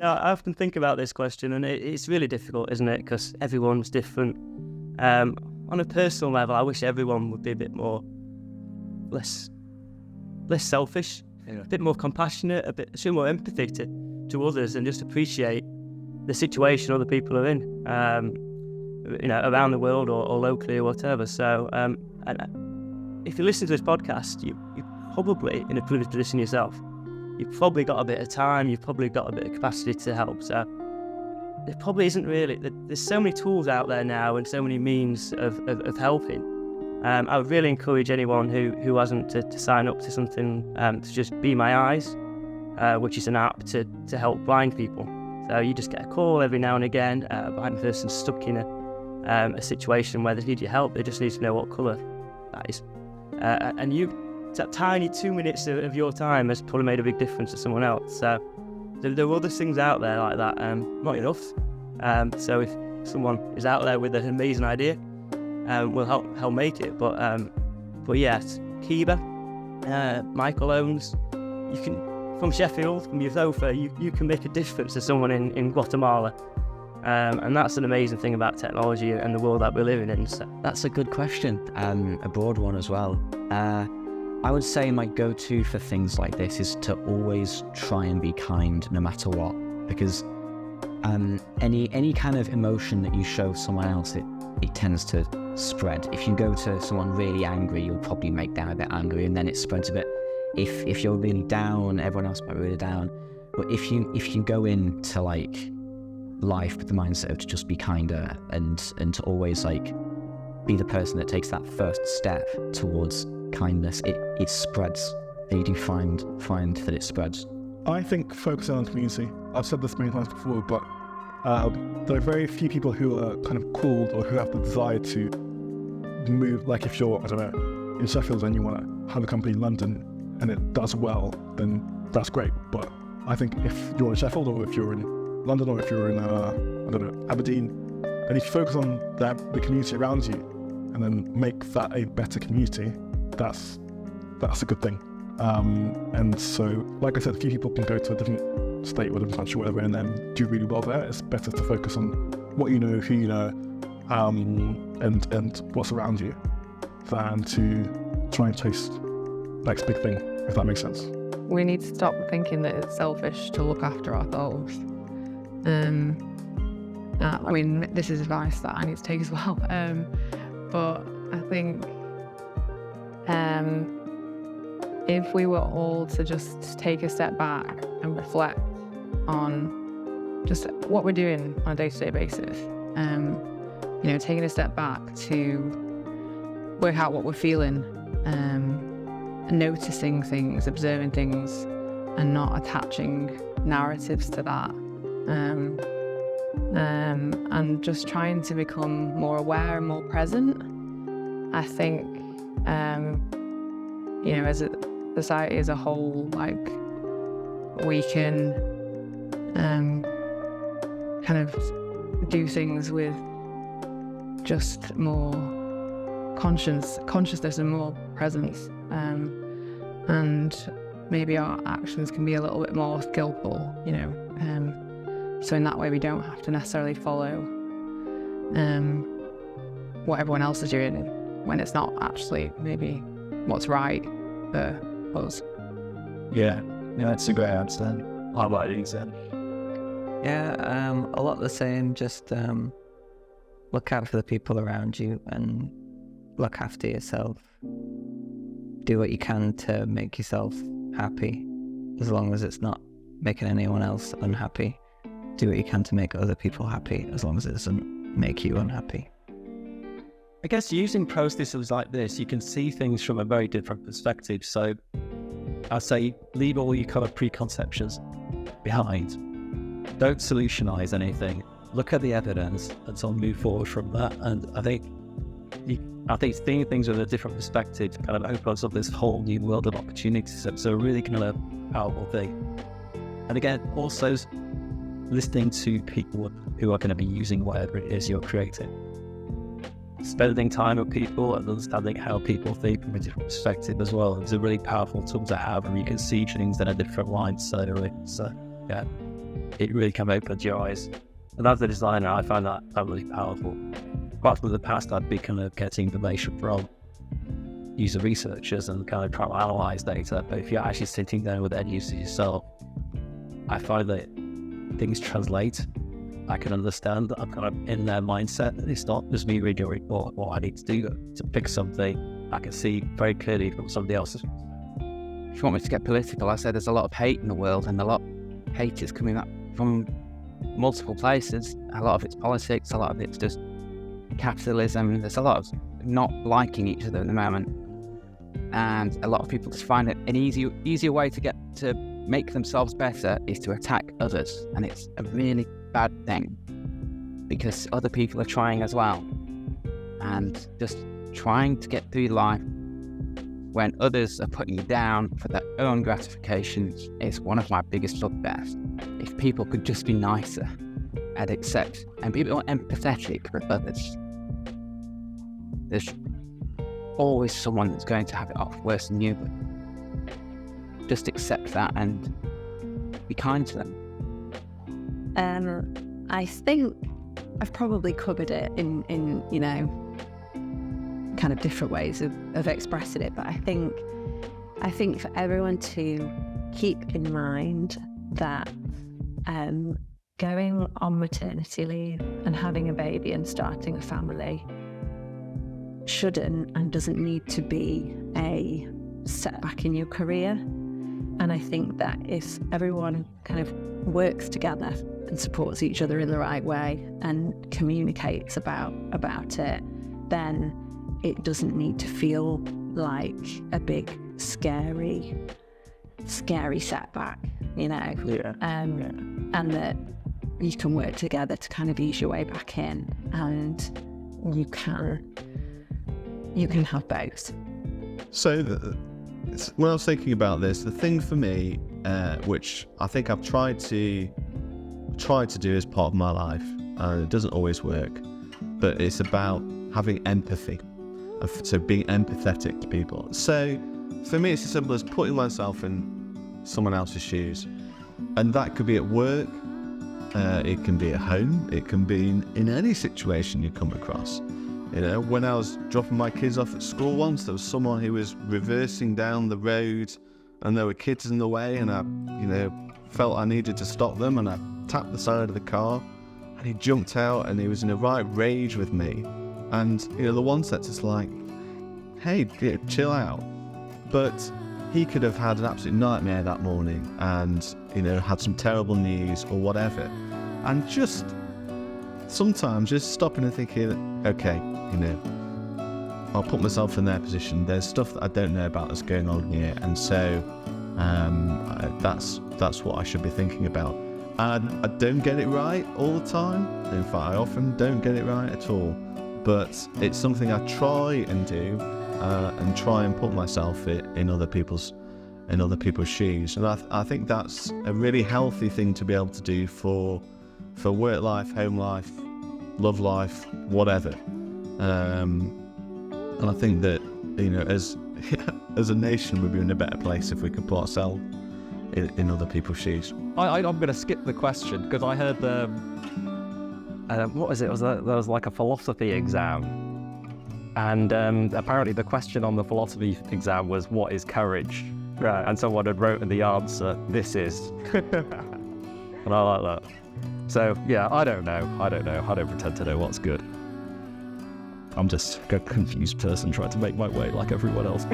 I often think about this question, and it's really difficult, isn't it? Because everyone's different. On a personal level, I wish everyone would be a bit more less selfish, a bit more compassionate, show more empathy to others, and just appreciate the situation other people are in, around the world or locally or whatever. So, and if you listen to this podcast, you're probably in a privileged position yourself. You've probably got a bit of time, you've probably got a bit of capacity to help. So there probably isn't really, there's so many tools out there now and so many means of helping. I would really encourage anyone who hasn't to sign up to something to just Be My Eyes, which is an app to help blind people. So you just get a call every now and again, a blind person stuck in a situation where they need your help. They just need to know what colour that is. And that tiny 2 minutes of your time has probably made a big difference to someone else. So there are other things out there like that, not enough. So if someone is out there with an amazing idea, we'll help make it. But yes, Kiba, Michael Owens, you can, from Sheffield, from your sofa, you can make a difference to someone in Guatemala. And that's an amazing thing about technology and the world that we're living in. So. That's a good question, a broad one as well. I would say my go-to for things like this is to always try and be kind no matter what, because any kind of emotion that you show someone else, it tends to spread. If you go to someone really angry, you'll probably make them a bit angry, and then it spreads a bit. If you're really down, everyone else might be really down. But if you go into like life with the mindset of to just be kinder and to always like be the person that takes that first step towards kindness, it spreads. And you do find that it spreads. I think focusing on community. I've said this many times before, but there are very few people who are kind of called or who have the desire to move. Like if you're, I don't know, in Sheffield and you want to have a company in London and it does well, then that's great. But I think if you're in Sheffield or if you're in London or if you're in, I don't know, Aberdeen, and if you focus on the community around you and then make that a better community, that's a good thing. And so, like I said, a few people can go to a different state or different country or whatever and then do really well there. It's better to focus on what you know, who you know, and what's around you than to try and chase next big thing, if that makes sense. We need to stop thinking that it's selfish to look after ourselves. I mean, this is advice that I need to take as well. But I think if we were all to just take a step back and reflect on just what we're doing on a day-to-day basis, taking a step back to work out what we're feeling, noticing things, observing things, and not attaching narratives to that, and just trying to become more aware and more present. I think, as a society as a whole, like, we can kind of do things with just more consciousness and more presence, and maybe our actions can be a little bit more skillful, so in that way we don't have to necessarily follow what everyone else is doing when it's not actually maybe what's right for us. Yeah, that's a great answer. How about you, Zen? Yeah, a lot the same. Just look out for the people around you and look after yourself. Do what you can to make yourself happy, as long as it's not making anyone else unhappy. Do what you can to make other people happy, as long as it doesn't make you unhappy. I guess using processes like this, you can see things from a very different perspective. So I'd say leave all your kind of preconceptions behind. Don't solutionize anything. Look at the evidence and sort of move forward from that. And I think seeing things with a different perspective kind of opens up this whole new world of opportunities. So really kind of a powerful thing. And again, also listening to people who are going to be using whatever it is you're creating. Spending time with people and understanding how people think from a different perspective as well is a really powerful tool to have, and you can see things in a different light. So yeah. it really can open your eyes. And as a designer, I find that really powerful. Apart from the past, I'd be kind of getting information from user researchers and kind of trying to analyze data. But if you're actually sitting down with end users yourself, I find that things translate. I can understand that I'm kind of in their mindset. And it's not just me reading a report. What I need to do to pick something, I can see very clearly from somebody else's. If you want me to get political, I say there's a lot of hate in the world, and a lot of hate is coming up from multiple places. A lot of it's politics, a lot of it's just capitalism. There's a lot of not liking each other at the moment, and a lot of people just find it an easier way to make themselves better is to attack others, and it's a really bad thing because other people are trying as well, and just trying to get through life when others are putting you down for their own gratification is one of my biggest bugbears. If people could just be nicer and accept and be more empathetic with others. There's always someone that's going to have it off worse than you, but just accept that and be kind to them. I think I've probably covered it in kind of different ways of expressing it, but I think for everyone to keep in mind that going on maternity leave and having a baby and starting a family shouldn't and doesn't need to be a setback in your career. And I think that if everyone kind of works together and supports each other in the right way and communicates about it, then it doesn't need to feel like a big scary setback, Yeah. And that you can work together to kind of ease your way back in, and you can have both. So when I was thinking about this, the thing for me, which I think I've tried to do as part of my life, and it doesn't always work, but it's about having empathy, so being empathetic to people. So for me, it's as simple as putting myself in someone else's shoes, and that could be at work, it can be at home, it can be in any situation you come across. You know, when I was dropping my kids off at school once, there was someone who was reversing down the road and there were kids in the way, and I, felt I needed to stop them, and I tapped the side of the car and he jumped out and he was in a right rage with me. And, the one set's just like, hey, chill out. But he could have had an absolute nightmare that morning and, had some terrible news or whatever. And just sometimes just stopping and thinking, okay, I'll put myself in their position. There's stuff that I don't know about that's going on here, and so that's what I should be thinking about. And I don't get it right all the time. In fact, I often don't get it right at all. But it's something I try and do, and try and put myself in other people's shoes. And I think that's a really healthy thing to be able to do for work life, home life, love life, whatever. And I think that, as a nation, we'd be in a better place if we could put ourselves in other people's shoes. I'm going to skip the question because I heard what was it? There was like a philosophy exam, and apparently the question on the philosophy exam was, what is courage? Right. And someone had wrote in the answer, this is. And I like that. So yeah, I don't know. I don't pretend to know what's good. I'm just a confused person trying to make my way like everyone else.